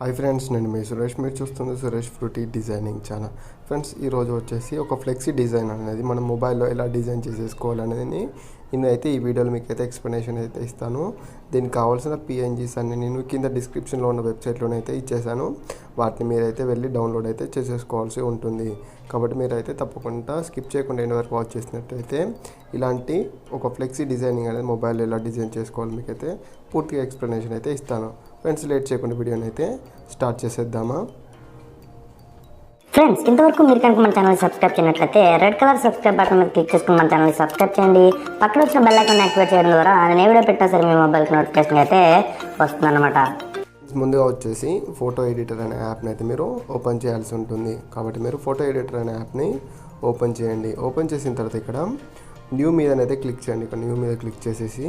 Hi friends, నేను మీ సురేష్. మీరు చూస్తుంది Suresh fruity designing channel. Friends, ఈరోజు వచ్చేసి ఒక ఫ్లెక్సీ డిజైన్ అనేది మనం మొబైల్లో ఎలా డిజైన్ చేసేసుకోవాలనేది నేనైతే ఈ వీడియోలో మీకైతే ఎక్స్ప్లెనేషన్ అయితే ఇస్తాను. దీనికి కావాల్సిన పిఎన్జీస్ అన్ని నేను కింద డిస్క్రిప్షన్లో ఉన్న వెబ్సైట్లోనైతే ఇచ్చేసాను. వాటిని మీరైతే వెళ్ళి డౌన్లోడ్ అయితే చేసేసుకోవాల్సి ఉంటుంది. కాబట్టి మీరైతే తప్పకుండా స్కిప్ చేయకుండా ఎండ్ వరకు వాచ్ చేసినట్టయితే ఇలాంటి ఒక ఫ్లెక్సీ డిజైనింగ్ అనేది మొబైల్లో ఎలా డిజైన్ చేసుకోవాలి మీకైతే పూర్తిగా ఎక్స్ప్లెనేషన్ అయితే ఇస్తాను. ఫ్రెండ్స్, లేట్ చేయకుండా వీడియోని అయితే స్టార్ట్ చేసేద్దామా. ఫ్రెండ్స్, ఇంతవరకు మీరు కనుక మన ఛానల్ సబ్స్క్రైబ్ చేయనట్లయితే రెడ్ కలర్ సబ్స్క్రైబ్ బటన్ మీద క్లిక్ చేసుకుని మన ఛానల్ సబ్స్క్రైబ్ చేయండి. పక్కన వచ్చిన బెల్ ఐకాన్ యాక్టివేట్ చేయడం ద్వారా నేను ఏ వీడియో పెట్టినా సరే మీ మొబైల్కి నోటిఫికేషన్ అయితే వస్తుందన్నమాట. ముందుగా వచ్చేసి ఫోటో ఎడిటర్ అనే యాప్ని అయితే మీరు ఓపెన్ చేయాల్సి ఉంటుంది. కాబట్టి మీరు ఫోటో ఎడిటర్ అనే యాప్ని ఓపెన్ చేయండి. ఓపెన్ చేసిన తర్వాత ఇక్కడ న్యూ మీదనైతే క్లిక్ చేయండి. ఇక్కడ న్యూ మీద క్లిక్ చేసేసి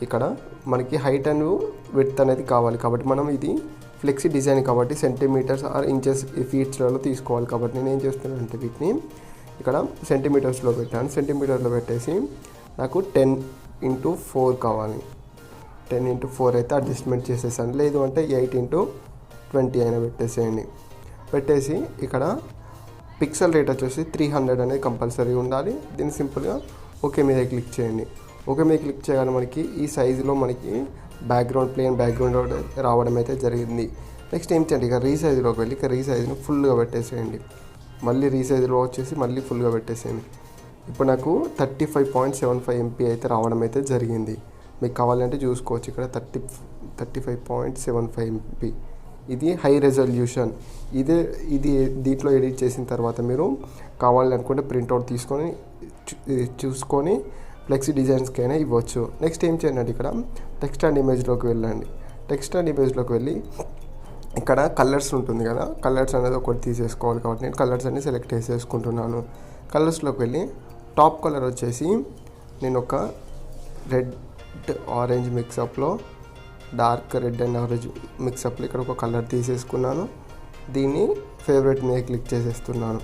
ఇక్కడ మనకి హైట్ అండ్ విడ్త్ అనేది కావాలి. కాబట్టి మనం ఇది ఫ్లెక్సీ డిజైన్ కాబట్టి సెంటీమీటర్స్ ఆర్ ఇంచెస్ ఫీట్స్లలో తీసుకోవాలి. కాబట్టి నేను ఏం చేస్తున్నాను అంటే వీటిని ఇక్కడ సెంటీమీటర్స్లో పెట్టాను. సెంటీమీటర్లో పెట్టేసి నాకు 10x4 కావాలి. 10x4 అయితే అడ్జస్ట్మెంట్ చేసేసాను. లేదు అంటే 8x20 అయినా పెట్టేసేయండి. పెట్టేసి ఇక్కడ పిక్సెల్ రేట్ వచ్చేసి 300 అనేది కంపల్సరీ ఉండాలి. దీన్ని సింపుల్గా ఓకే మీద క్లిక్ చేయండి. ఓకే మీద క్లిక్ చేయగానే మనకి ఈ సైజులో మనకి ప్లెయిన్ బ్యాక్గ్రౌండ్ రావడం అయితే జరిగింది. నెక్స్ట్ ఏం చేయండి, ఇక రీసైజ్లోకి వెళ్ళి ఇక రీసైజ్ని ఫుల్గా పెట్టేసేయండి. మళ్ళీ రీసైజ్లో వచ్చేసి మళ్ళీ ఫుల్గా పెట్టేసేయండి. ఇప్పుడు నాకు 35.75 MB అయితే రావడం అయితే జరిగింది. మీకు కావాలంటే చూసుకోవచ్చు. ఇక్కడ 35.75 MB ఇది హై రెజల్యూషన్. ఇది దీంట్లో ఎడిట్ చేసిన తర్వాత మీరు కావాలనుకుంటే ప్రింట్అవుట్ తీసుకొని చూసుకొని ఫ్లెక్సీ డిజైన్స్కి అయినా ఇవ్వచ్చు. నెక్స్ట్ ఏం చేయండి, ఇక్కడ టెక్స్ట్ అండ్ ఇమేజ్లోకి వెళ్ళండి. టెక్స్ట్ అండ్ ఇమేజ్లోకి వెళ్ళి ఇక్కడ కలర్స్ ఉంటుంది కదా, కలర్స్ అనేది ఒకటి తీసేసుకోవాలి. కాబట్టి నేను కలర్స్ అన్ని సెలెక్ట్ చేసేసుకుంటున్నాను. కలర్స్లోకి వెళ్ళి టాప్ కలర్ వచ్చేసి నేను ఒక రెడ్ ఆరెంజ్ మిక్సప్లో డార్క్ రెడ్ అండ్ ఆరెంజ్ మిక్సప్లో ఇక్కడ ఒక కలర్ తీసేసుకున్నాను. దీన్ని ఫేవరెట్ మీద క్లిక్ చేసేస్తున్నాను.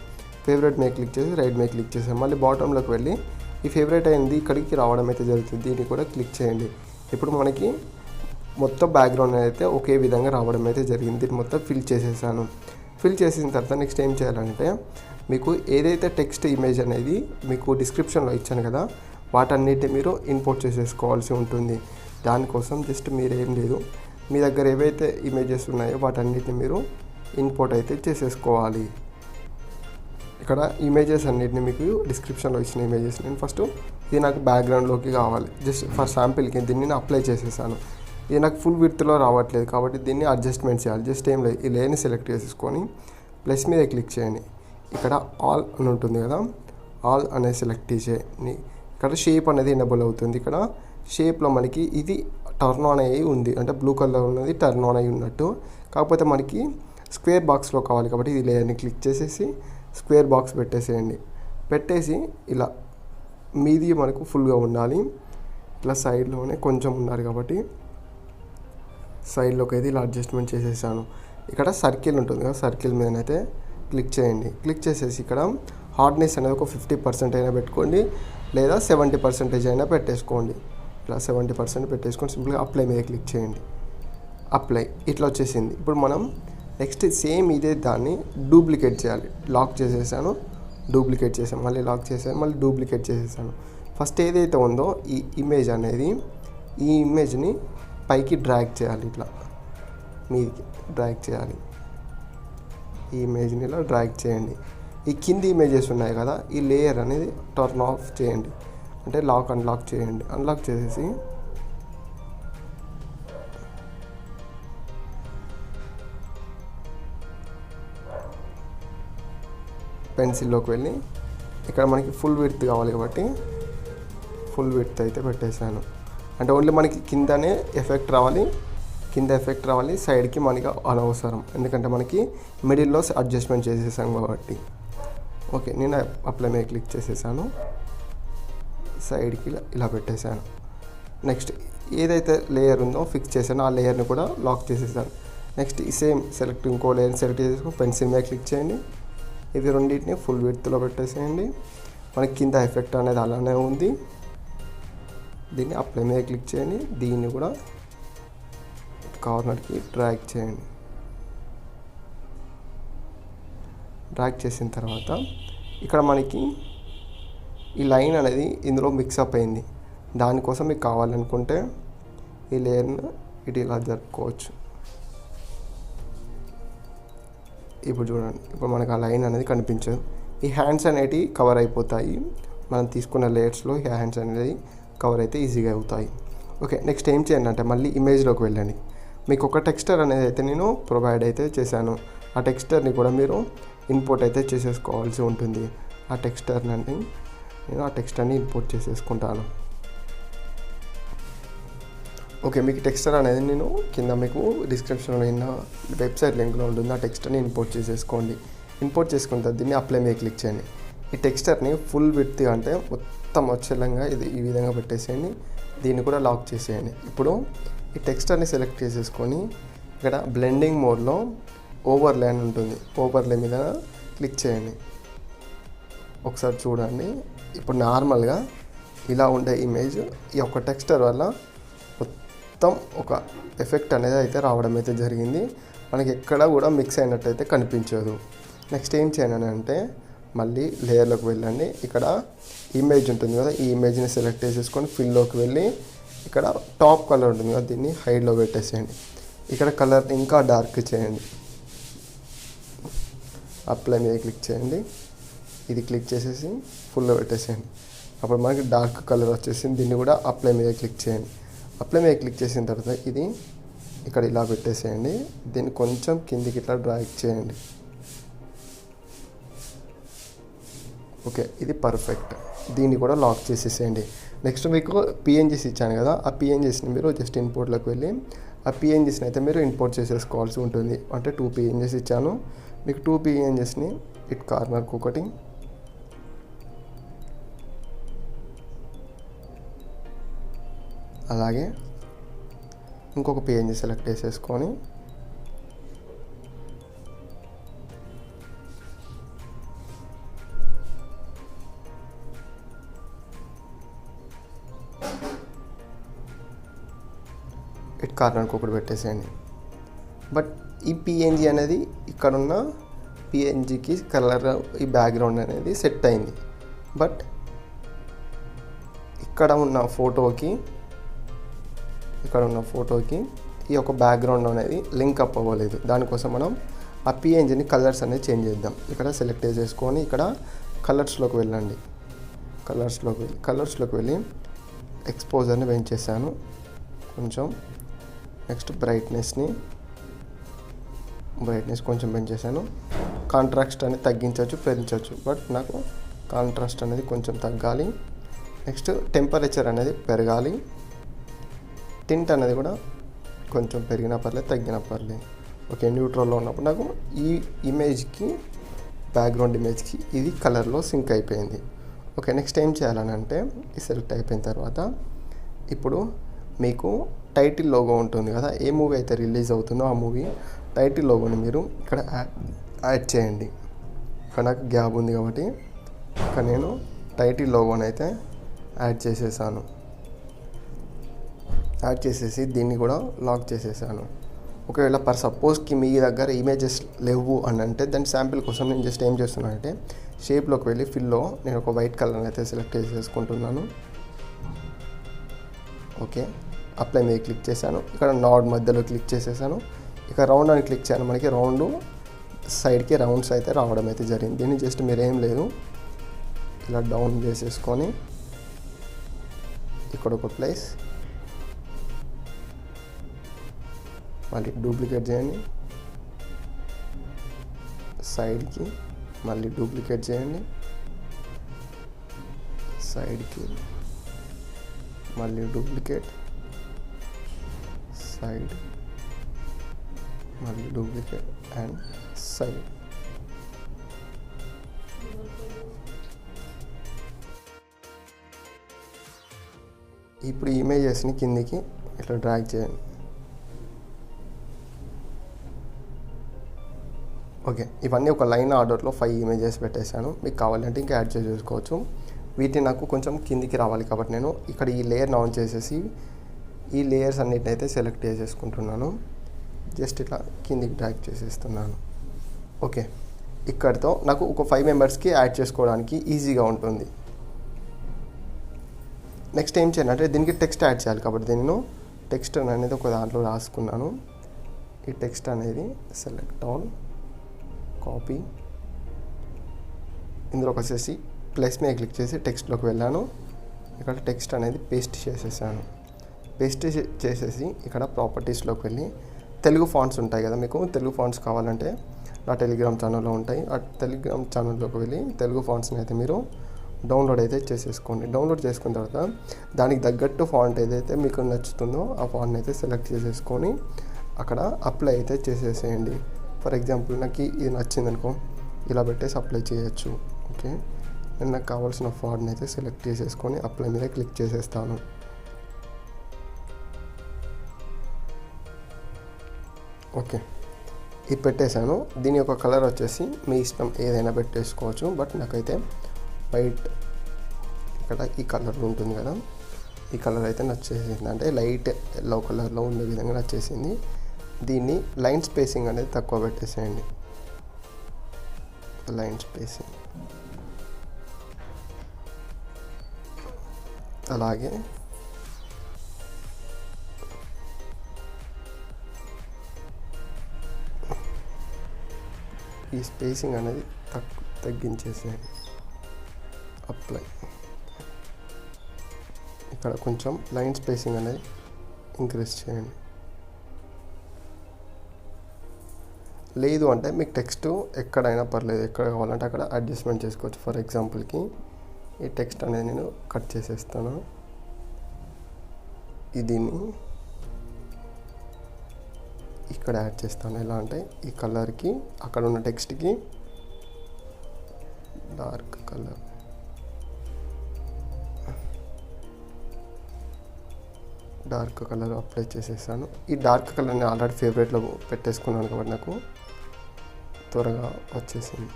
ఫేవరెట్ మీద క్లిక్ చేసి రైట్ మీద క్లిక్ చేసాను. మళ్ళీ బాటంలోకి వెళ్ళి ఈ ఫేవరెట్ అయింది ఇక్కడికి రావడం అయితే జరుగుతుంది. దీన్ని కూడా క్లిక్ చేయండి. ఇప్పుడు మనకి మొత్తం బ్యాక్గ్రౌండ్ అయితే ఒకే విధంగా రావడం అయితే జరిగింది. దీన్ని మొత్తం ఫిల్ చేసేసాను. ఫిల్ చేసిన తర్వాత నెక్స్ట్ ఏం చేయాలంటే మీకు ఏదైతే టెక్స్ట్ ఇమేజ్ అనేది మీకు డిస్క్రిప్షన్లో ఇచ్చాను కదా, వాటన్నిటిని మీరు ఇంపోర్ట్ చేసేసుకోవాల్సి ఉంటుంది. దానికోసం జస్ట్ మీరు ఏం లేదు, మీ దగ్గర ఏవైతే ఇమేజెస్ ఉన్నాయో వాటన్నిటిని మీరు ఇంపోర్ట్ అయితే చేసేసుకోవాలి. ఇక్కడ ఇమేజెస్ అన్నిటిని మీకు డిస్క్రిప్షన్లో ఇచ్చిన ఇమేజెస్ నేను ఫస్ట్ ఇది నాకు బ్యాక్గ్రౌండ్లోకి కావాలి. జస్ట్ ఫర్ శాంపిల్కి దీన్ని నేను అప్లై చేసేసాను. ఇది నాకు ఫుల్ విడ్త్లో రావట్లేదు కాబట్టి దీన్ని అడ్జస్ట్మెంట్ చేయాలి. జస్ట్ ఏం లేదు, ఈ లేయర్ని సెలెక్ట్ చేసేసుకొని ప్లస్ మీద క్లిక్ చేయండి. ఇక్కడ ఆల్ అని ఉంటుంది కదా, ఆల్ అనేది సెలెక్ట్ చేయండి. ఇక్కడ షేప్ అనేది ఎనేబుల్ అవుతుంది. ఇక్కడ షేప్లో మనకి ఇది టర్న్ ఆన్ అయ్యి ఉంది, అంటే బ్లూ కలర్ ఉన్నది టర్న్ ఆన్ అయ్యి ఉన్నట్టు. కాకపోతే మనకి స్క్వేర్ బాక్స్లో కావాలి కాబట్టి ఇది లేయర్ని క్లిక్ చేసేసి స్క్వేర్ బాక్స్ పెట్టేసేయండి. పెట్టేసి ఇలా మీది మనకు ఫుల్గా ఉండాలి, ఇట్లా సైడ్లోనే కొంచెం ఉండాలి కాబట్టి సైడ్లోకి అయితే ఇలా అడ్జస్ట్మెంట్ చేసేసాను. ఇక్కడ సర్కిల్ ఉంటుంది కదా, సర్కిల్ మీదనైతే క్లిక్ చేయండి. క్లిక్ చేసేసి ఇక్కడ హార్డ్నెస్ అనేది ఒక 50% అయినా పెట్టుకోండి, లేదా 70% అయినా పెట్టేసుకోండి. ఇలా 70% పెట్టేసుకొని సింపుల్గా అప్లై మీద క్లిక్ చేయండి. అప్లై ఇట్లా వచ్చేసింది. ఇప్పుడు మనం నెక్స్ట్ సేమ్ ఇదే దాన్ని డూప్లికేట్ చేయాలి. లాక్ చేసేసాను, డూప్లికేట్ చేసాను, మళ్ళీ లాక్ చేసాను, మళ్ళీ డూప్లికేట్ చేసేసాను. ఫస్ట్ ఏదైతే ఉందో ఈ ఇమేజ్ అనేది ఈ ఇమేజ్ని పైకి డ్రాగ్ చేయాలి, ఇట్లా మీదికి డ్రాగ్ చేయాలి. ఈ ఇమేజ్ని ఇలా డ్రాగ్ చేయండి. ఈ కింది ఇమేజెస్ ఉన్నాయి కదా, ఈ లేయర్ అనేది టర్న్ ఆఫ్ చేయండి, అంటే లాక్ అన్లాక్ చేయండి. అన్లాక్ చేసేసి పెన్సిల్లోకి వెళ్ళి ఇక్కడ మనకి ఫుల్ విడ్త్ కావాలి కాబట్టి ఫుల్ విడ్త్ అయితే పెట్టేశాను. అంటే ఓన్లీ మనకి కిందనే ఎఫెక్ట్ రావాలి, కింద ఎఫెక్ట్ రావాలి, సైడ్కి మనకి అనవసరం, ఎందుకంటే మనకి మిడిల్లో అడ్జస్ట్మెంట్ చేసేసాం కాబట్టి. ఓకే, నేను అప్లై మీద క్లిక్ చేసేసాను, సైడ్కి ఇలా పెట్టేశాను. నెక్స్ట్ ఏదైతే లేయర్ ఉందో ఫిక్స్ చేశానో ఆ లేయర్ని కూడా లాక్ చేసేసాను. నెక్స్ట్ సేమ్ ఇంకో లేయర్ని సెలెక్ట్ చేసేసుకొని పెన్సిల్ మీద క్లిక్ చేయండి. ఇవి రెండింటిని ఫుల్ విడ్త్లో పెట్టేసేయండి. మనకి కింద ఎఫెక్ట్ అనేది అలానే ఉంది. దీన్ని అప్లై మీద క్లిక్ చేయండి. దీన్ని కూడా కార్నర్కి డ్రాగ్ చేయండి. డ్రాగ్ చేసిన తర్వాత ఇక్కడ మనకి ఈ లైన్ అనేది ఇందులో మిక్సప్ అయింది. దానికోసం మీకు కావాలనుకుంటే ఈ లేయర్ను ఇటు ఇలా జరుపుకోవచ్చు. ఇప్పుడు చూడండి, ఇప్పుడు మనకు ఆ లైన్ అనేది కనిపించదు. ఈ హ్యాండ్స్ అనేవి కవర్ అయిపోతాయి. మనం తీసుకున్న లేయర్స్లో ఈ హ్యాండ్స్ అనేది కవర్ అయితే ఈజీగా అవుతాయి. ఓకే, నెక్స్ట్ ఏం చేయండి అంటే మళ్ళీ ఇమేజ్లోకి వెళ్ళండి. మీకు ఒక టెక్స్చర్ అనేది అయితే నేను ప్రొవైడ్ అయితే చేశాను. ఆ టెక్స్చర్ని కూడా మీరు ఇంపోర్ట్ అయితే చేసేసుకోవాల్సి ఉంటుంది. ఆ టెక్స్చర్ని నేను ఆ టెక్స్చర్ని ఇంపోర్ట్ చేసేసుకుంటాను. ఓకే, మీకు టెక్స్చర్ అనేది నేను కింద మీకు డిస్క్రిప్షన్లో ఉన్న వెబ్సైట్ లింక్లో ఉంటుంది. ఆ టెక్స్చర్ని ఇంపోర్ట్ చేసేసుకోండి. ఇంపోర్ట్ చేసుకున్న తర్వాత దీన్ని అప్లై మీద క్లిక్ చేయండి. ఈ టెక్స్చర్ని ఫుల్ విడ్త్ అంటే మొత్తం వచ్చేలాగా ఇది ఈ విధంగా పెట్టేసేయండి. దీన్ని కూడా లాక్ చేసేయండి. ఇప్పుడు ఈ టెక్స్చర్ని సెలెక్ట్ చేసేసుకొని ఇక్కడ బ్లెండింగ్ మోడ్లో ఓవర్లే అని ఉంటుంది. ఓవర్లే మీద క్లిక్ చేయండి. ఒకసారి చూడండి. ఇప్పుడు నార్మల్గా ఇలా ఉండే ఇమేజ్ ఈ యొక్క టెక్స్చర్ వల్ల మొత్తం ఒక ఎఫెక్ట్ అనేది అయితే రావడం అయితే జరిగింది. మనకి ఎక్కడ కూడా మిక్స్ అయినట్టయితే కనిపించదు. నెక్స్ట్ ఏం చేయాలని అంటే మళ్ళీ లేయర్లోకి వెళ్ళండి. ఇక్కడ ఇమేజ్ ఉంటుంది కదా, ఈ ఇమేజ్ని సెలెక్ట్ చేసేసుకొని ఫిల్లోకి వెళ్ళి ఇక్కడ టాప్ కలర్ ఉంటుంది కదా, దీన్ని హైడ్లో పెట్టేసేయండి. ఇక్కడ కలర్ ఇంకా డార్క్ చేయండి. అప్లై మీద క్లిక్ చేయండి. ఇది క్లిక్ చేసేసి ఫుల్లో పెట్టేసేయండి. అప్పుడు మనకి డార్క్ కలర్ వచ్చేసింది. దీన్ని కూడా అప్లై మీద క్లిక్ చేయండి. అప్లై మీద క్లిక్ చేసిన తర్వాత ఇది ఇక్కడ ఇలా పెట్టేసేయండి. దీన్ని కొంచెం కిందికి ఇట్లా డ్రాగ్ చేయండి. ఓకే, ఇది పర్ఫెక్ట్. దీన్ని కూడా లాక్ చేసేసేయండి. నెక్స్ట్ మీకు పిఎన్జీస్ ఇచ్చాను కదా, ఆ పిఎన్జీస్ని మీరు జస్ట్ ఇంపోర్ట్లోకి వెళ్ళి ఆ పిఎన్జీస్ని అయితే మీరు ఇంపోర్ట్ చేసేసుకోవాల్సి ఉంటుంది. అంటే 2 పిఎన్జీస్ ఇచ్చాను మీకు. 2 పిఎన్జీస్ని ఇట్ కార్నర్కి ఒకటి, అలాగే ఇంకొక పిఎన్జీ సెలెక్ట్ చేసేసుకొని ఇట్ కార్నర్కి ఒకటి పెట్టేసేయండి. బట్ ఈ పిఎన్జీ అనేది ఇక్కడున్న పిఎన్జీకి కలర్ ఈ బ్యాక్గ్రౌండ్ అనేది సెట్ అయింది. బట్ ఇక్కడ ఉన్న ఫోటోకి ఈ యొక్క బ్యాక్గ్రౌండ్ అనేది లింక్ అప్ అవ్వలేదు. దానికోసం మనం ఆ పిఎన్జీని కలర్స్ అనేది చేంజ్ చేద్దాం. ఇక్కడ సెలెక్ట్ చేసేసుకొని ఇక్కడ కలర్స్లోకి వెళ్ళండి. కలర్స్లోకి వెళ్ళి ఎక్స్పోజర్ని పెంచేసాను కొంచెం. నెక్స్ట్ బ్రైట్నెస్ కొంచెం పెంచేసాను. కాంట్రాస్ట్ అనేది తగ్గించవచ్చు, పెంచవచ్చు. బట్ నాకు కాంట్రాస్ట్ అనేది కొంచెం తగ్గాలి. నెక్స్ట్ టెంపరేచర్ అనేది పెరగాలి. టింట్ అనేది కూడా కొంచెం పెరిగినా పర్లేదు, తగ్గినా పర్లేదు. ఓకే, న్యూట్రల్లో ఉన్నప్పుడు నాకు ఈ ఇమేజ్కి, బ్యాక్గ్రౌండ్ ఇమేజ్కి ఇది కలర్లో సింక్ అయిపోయింది. ఓకే, నెక్స్ట్ ఏం చేయాలని అంటే ఈ సెలెక్ట్ అయిపోయిన తర్వాత ఇప్పుడు మీకు టైటిల్ లోగో ఉంటుంది కదా, ఏ మూవీ అయితే రిలీజ్ అవుతుందో ఆ మూవీ టైటిల్ లోగోని మీరు ఇక్కడ యాడ్ చేయండి. ఇక్కడ నాకు గ్యాప్ ఉంది కాబట్టి ఇక్కడ నేను టైటిల్ లోగోని అయితే యాడ్ చేసేసాను. యాడ్ చేసేసి దీన్ని కూడా లాక్ చేసేసాను. ఒకవేళ సపోజ్కి మీ దగ్గర ఇమేజెస్ లేవు అని అంటే దాని శాంపిల్ కోసం నేను జస్ట్ ఏం చేస్తున్నాను అంటే షేప్లోకి వెళ్ళి ఫిల్లో నేను ఒక వైట్ కలర్ని అయితే సెలెక్ట్ చేసేసుకుంటున్నాను. ఓకే, అప్లై మీద క్లిక్ చేశాను. ఇక్కడ నాడ్ మధ్యలో క్లిక్ చేసేసాను. ఇక రౌండ్ అని క్లిక్ చేయాలి. మనకి రౌండ్ సైడ్కి రౌండ్స్ అయితే రావడం అయితే జరిగింది. దీన్ని జస్ట్ మీరేం లేదు ఇలా డౌన్ చేసేసుకొని ఇక్కడ ఒక ప్లేస్ మళ్ళీ డూప్లికేట్ చేయండి. సైడ్కి మళ్ళీ డూప్లికేట్ చేయండి. సైడ్కి మళ్ళీ డూప్లికేట్, సైడ్ మళ్ళీ డూప్లికేట్ అండ్ సైడ్. ఇప్పుడు ఇమేజెస్ని కిందికి ఇట్లా డ్రాగ్ చేయండి. ఓకే, ఇవన్నీ ఒక లైన్ ఆర్డర్లో 5 ఇమేజెస్ పెట్టేశాను. మీకు కావాలంటే ఇంకా యాడ్ చేసుకోవచ్చు. వీటిని నాకు కొంచెం కిందికి రావాలి కాబట్టి నేను ఇక్కడ ఈ లేయర్ని ఆన్ చేసేసి ఈ లేయర్స్ అన్నిటిని అయితే సెలెక్ట్ చేసేసుకుంటున్నాను. జస్ట్ ఇట్లా కిందికి డ్రాగ్ చేసేస్తున్నాను. ఓకే, ఇక్కడితో నాకు ఒక 5 మెంబర్స్కి యాడ్ చేసుకోవడానికి ఈజీగా ఉంటుంది. నెక్స్ట్ ఏం చేయాలంటే దీనికి టెక్స్ట్ యాడ్ చేయాలి, కాబట్టి నేను టెక్స్ట్ అనేది ఒక దాంట్లో రాసుకున్నాను. ఈ టెక్స్ట్ అనేది సెలెక్ట్ ఆల్, కాపీ, ఇందులోకి వచ్చేసి ప్లస్ మీద క్లిక్ చేసి టెక్స్ట్లోకి వెళ్ళాను. ఇక్కడ టెక్స్ట్ అనేది పేస్ట్ చేసేసాను. పేస్ట్ చేసేసి ఇక్కడ ప్రాపర్టీస్లోకి వెళ్ళి తెలుగు ఫాంట్స్ ఉంటాయి కదా, మీకు తెలుగు ఫాంట్స్ కావాలంటే నా టెలిగ్రామ్ ఛానల్లో ఉంటాయి. ఆ టెలిగ్రామ్ ఛానల్లోకి వెళ్ళి తెలుగు ఫాంట్స్ని అయితే మీరు డౌన్లోడ్ అయితే చేసేసుకోండి. డౌన్లోడ్ చేసుకున్న తర్వాత దానికి తగ్గట్టు ఫాంట్ ఏదైతే మీకు నచ్చుతుందో ఆ ఫాంట్ని అయితే సెలెక్ట్ చేసేసుకొని అక్కడ అప్లై అయితే చేసేసేయండి. ఫర్ ఎగ్జాంపుల్ నాకు ఇది నచ్చింది అనుకో, ఇలా పెట్టేసి అప్లై చేయొచ్చు. ఓకే, నేను నాకు కావాల్సిన ఫాంట్ని అయితే సెలెక్ట్ చేసేసుకొని అప్లై మీద క్లిక్ చేసేస్తాను. ఓకే, ఇది పెట్టేశాను. దీని యొక్క కలర్ వచ్చేసి మీ ఇష్టం ఏదైనా పెట్టేసుకోవచ్చు. బట్ నాకైతే వైట్, ఇక్కడ ఈ కలర్ ఉంటుంది కదా, ఈ కలర్ అయితే నచ్చేసింది. అంటే లైట్ ఎల్లో కలర్లో ఉండే విధంగా నచ్చేసింది. దీన్ని లైన్ స్పేసింగ్ అనేది తక్కువ పెట్టేసేయండి. లైన్ స్పేసింగ్ అలాగే ఈ స్పేసింగ్ అనేది తగ్గించేసేయండి. అప్లై, ఇక్కడ కొంచెం లైన్ స్పేసింగ్ అనేది ఇంక్రీజ్ చేయండి. లేదు అంటే మీకు టెక్స్ట్ ఎక్కడైనా పర్లేదు, ఎక్కడ కావాలంటే అక్కడ అడ్జస్ట్మెంట్ చేసుకోవచ్చు. ఫర్ ఎగ్జాంపుల్కి ఈ టెక్స్ట్ అనేది నేను కట్ చేసేస్తాను. దీన్ని ఇక్కడ యాడ్ చేస్తాను. ఎలా అంటే ఈ కలర్కి, అక్కడ ఉన్న టెక్స్ట్కి dark colour, dark colour apply చేసేసాను. ఈ డార్క్ కలర్ని ఆల్రెడీ ఫేవరెట్లో పెట్టేసుకున్నాను కాబట్టి నాకు త్వరగా వచ్చేసింది.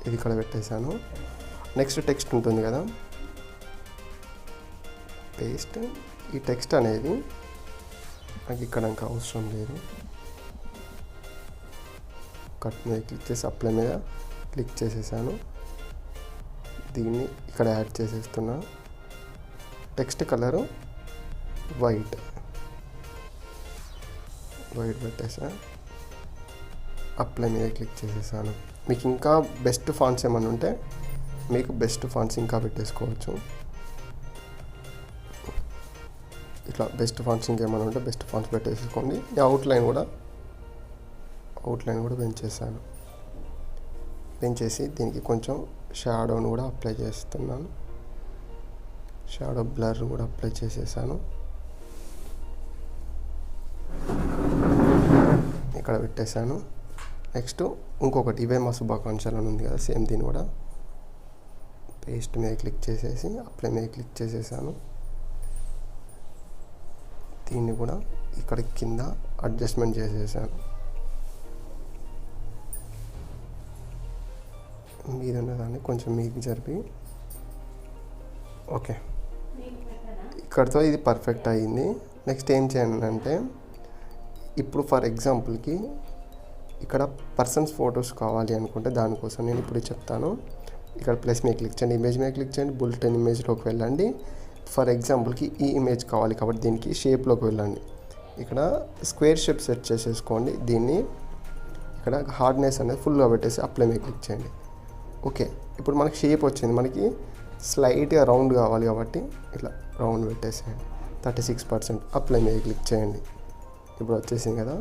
ఇది ఇక్కడ పెట్టేశాను. నెక్స్ట్ టెక్స్ట్ ఉంటుంది కదా, పేస్ట్. ఈ టెక్స్ట్ అనేది నాకు ఇక్కడ ఇంకా అవసరం లేదు. కట్ మీద క్లిక్ చేసి అప్లై మీద క్లిక్ చేసేసాను. దీన్ని ఇక్కడ యాడ్ చేసేస్తున్నా. టెక్స్ట్ కలరు వైట్ పెట్టేసా. అప్లై మీద క్లిక్ చేసేసాను. మీకు ఇంకా బెస్ట్ ఫాంట్స్ ఏమైనా ఉంటే మీకు బెస్ట్ ఫాంట్స్ ఇంకా పెట్టేసుకోవచ్చు. ఇట్లా బెస్ట్ ఫాంట్స్ ఇంకేమైనా ఉంటే బెస్ట్ ఫాంట్స్ పెట్టేసుకోండి. అవుట్లైన్ కూడా పెంచేసాను. పెంచేసి దీనికి కొంచెం షాడోని కూడా అప్లై చేస్తున్నాను. షాడో బ్లర్ కూడా అప్లై చేసేసాను. ఇక్కడ పెట్టేశాను. నెక్స్ట్ ఇంకొకటి ఇవే మా శుభాకాంక్షలు అని ఉంది కదా, సేమ్ దీన్ని కూడా పేస్ట్ మీద క్లిక్ చేసేసి అప్లై మీద క్లిక్ చేసేసాను. దీన్ని కూడా ఇక్కడ కింద అడ్జస్ట్మెంట్ చేసేసాను. మీద ఉన్నదాన్ని కొంచెం మీకు జరిపి, ఓకే, ఇక్కడితో ఇది పర్ఫెక్ట్ అయ్యింది. నెక్స్ట్ ఏం చేయండి అంటే, ఇప్పుడు ఫర్ ఎగ్జాంపుల్కి ఇక్కడ పర్సన్స్ ఫొటోస్ కావాలి అనుకుంటే దానికోసం నేను ఇప్పుడు చెప్తాను. ఇక్కడ ప్లస్ మీద క్లిక్ చేయండి, ఇమేజ్ మీద క్లిక్ చేయండి, బుల్లెటిన్ ఇమేజ్లోకి వెళ్ళండి. ఫర్ ఎగ్జాంపుల్కి ఈ ఇమేజ్ కావాలి కాబట్టి దీనికి షేప్లోకి వెళ్ళండి. ఇక్కడ స్క్వేర్ షేప్ సెట్ చేసేసుకోండి. దీన్ని ఇక్కడ హార్డ్నెస్ అనేది ఫుల్గా పెట్టేసి అప్లై మీద క్లిక్ చేయండి. ఓకే, ఇప్పుడు మనకి షేప్ వచ్చింది. మనకి స్లైట్గా రౌండ్ కావాలి కాబట్టి ఇట్లా రౌండ్ పెట్టేసేయండి. 36%. అప్లై మీద క్లిక్ చేయండి. ఇప్పుడు వచ్చేసింది కదా.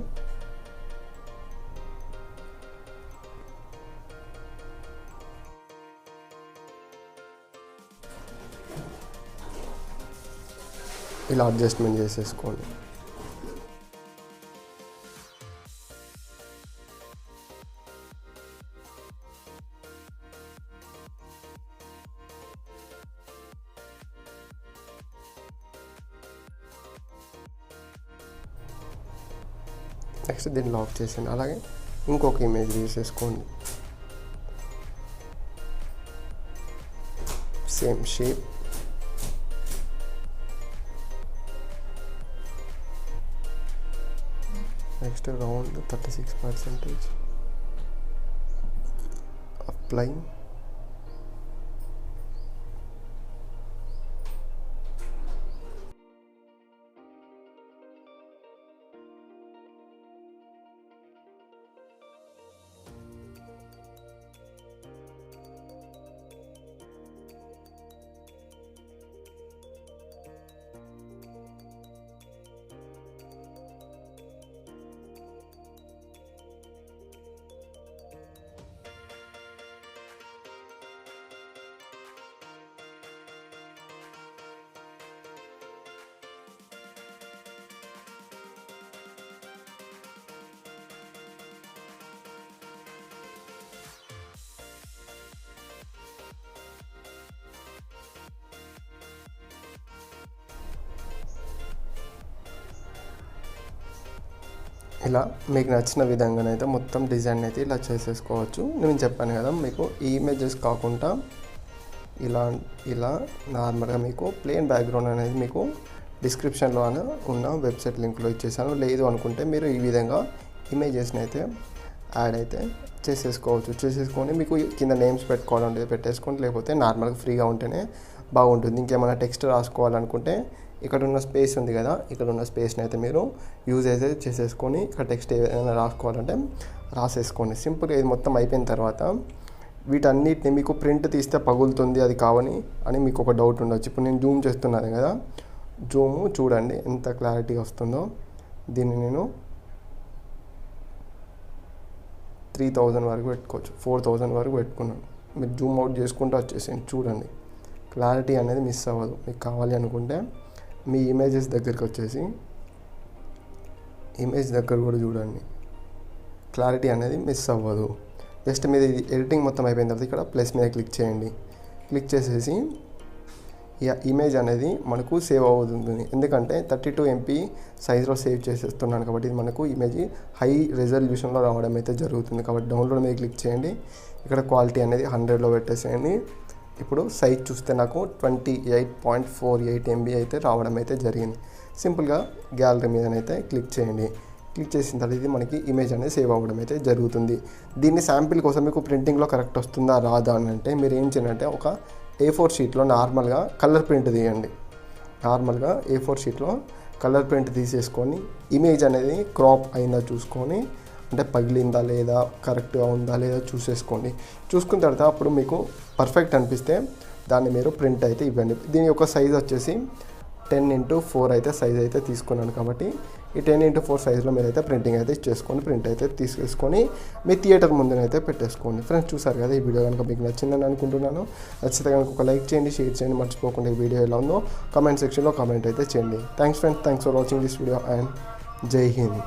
ఇలా అడ్జస్ట్మెంట్ చేసేసుకోండి. నెక్స్ట్ దీన్ని లాక్ చేసేయండి. అలాగే ఇంకొక ఇమేజ్ తీసేసుకోండి. Same shape. Next round 36%. Apply. ఇలా మీకు నచ్చిన విధంగానైతే మొత్తం డిజైన్ అయితే ఇలా చేసేసుకోవచ్చు. నేను చెప్పాను కదా, మీకు ఈ ఇమేజెస్ కాకుండా ఇలా నార్మల్గా మీకు ప్లెయిన్ బ్యాక్గ్రౌండ్ అనేది మీకు డిస్క్రిప్షన్లో ఉన్న వెబ్సైట్ లింక్లో ఇచ్చేసాను. లేదు అనుకుంటే మీరు ఈ విధంగా ఇమేజెస్ని అయితే యాడ్ అయితే చేసేసుకొని మీకు కింద నేమ్స్ పెట్టుకోవాలంటే పెట్టేసుకోండి, లేకపోతే నార్మల్గా ఫ్రీగా ఉంటేనే బాగుంటుంది. ఇంకేమైనా టెక్స్ట్ రాసుకోవాలనుకుంటే ఇక్కడ ఉన్న స్పేస్ ఉంది కదా, ఇక్కడ ఉన్న స్పేస్ని అయితే మీరు యూజ్ అయితే చేసేసుకొని ఇక్కడ టెక్స్ట్ ఏదైనా రాసుకోవాలంటే రాసేసుకోండి. సింపుల్గా ఇది మొత్తం అయిపోయిన తర్వాత వీటన్నిటిని మీకు ప్రింట్ తీస్తే పగులుతుంది అది అని మీకు ఒక డౌట్ ఉండొచ్చు. ఇప్పుడు నేను జూమ్ చేస్తున్నాను కదా, జూము చూడండి ఎంత క్లారిటీ వస్తుందో. దీన్ని నేను 3000 వరకు పెట్టుకోవచ్చు, 4000 వరకు పెట్టుకున్నాను. మీరు జూమ్ అవుట్ చేసుకుంటూ వచ్చేసేయండి. చూడండి క్లారిటీ అనేది మిస్ అవ్వదు. మీకు కావాలి అనుకుంటే మీ ఇమేజెస్ దగ్గరికి వచ్చేసి ఇమేజ్ దగ్గర కూడా చూడండి, క్లారిటీ అనేది మిస్ అవ్వదు. జస్ట్ మీరు ఎడిటింగ్ మొత్తం అయిపోయిన తర్వాత ఇక్కడ ప్లస్ మీద క్లిక్ చేయండి. క్లిక్ చేసేసి ఇమేజ్ అనేది మనకు సేవ్ అవుతుంది. ఎందుకంటే 32 MB సైజ్లో సేవ్ చేసేస్తున్నాను కాబట్టి ఇది మనకు ఇమేజ్ హై రెజల్యూషన్లో రావడం అయితే జరుగుతుంది. కాబట్టి డౌన్లోడ్ మీద క్లిక్ చేయండి. ఇక్కడ క్వాలిటీ అనేది 100లో పెట్టేసేయండి. ఇప్పుడు సైజ్ చూస్తే నాకు 28.48 MB అయితే రావడం అయితే జరిగింది. సింపుల్గా గ్యాలరీ మీదనైతే క్లిక్ చేయండి. క్లిక్ చేసిన తర్వాత ఇది మనకి ఇమేజ్ అనేది సేవ్ అవ్వడం అయితే జరుగుతుంది. దీన్ని శాంపిల్ కోసం మీకు ప్రింటింగ్లో కరెక్ట్ వస్తుందా రాదా అని అంటే మీరు ఏం చేయాలంటే ఒక A4 షీట్లో నార్మల్గా కలర్ ప్రింట్ తీయండి. నార్మల్గా A4 షీట్లో కలర్ ప్రింట్ తీసేసుకొని ఇమేజ్ అనేది క్రాప్ అయిందా చూసుకొని, అంటే పగిలిందా లేదా కరెక్ట్గా ఉందా లేదా చూసేసుకోండి. చూసుకున్న తర్వాత అప్పుడు మీకు పర్ఫెక్ట్ అనిపిస్తే దాన్ని మీరు ప్రింట్ అయితే ఇవ్వండి. దీని యొక్క సైజ్ వచ్చేసి 10x4 అయితే సైజ్ అయితే తీసుకున్నాను కాబట్టి ఈ 10x4 సైజులో మీరైతే ప్రింటింగ్ అయితే చేసుకొని ప్రింట్ అయితే తీసేసుకొని మీ థియేటర్ ముందునైతే పెట్టేసుకోండి. ఫ్రెండ్స్ చూసారు కదా, ఈ వీడియో కనుక మీకు నచ్చిందని అనుకుంటున్నాను. నచ్చితే కనుక ఒక లైక్ చేయండి, షేర్ చేయండి, మర్చిపోకుండా ఈ వీడియో ఎలా ఉందో కామెంట్ సెక్షన్లో కామెంట్ అయితే చేయండి. Thanks friends, thanks for watching this video and జై హింద్.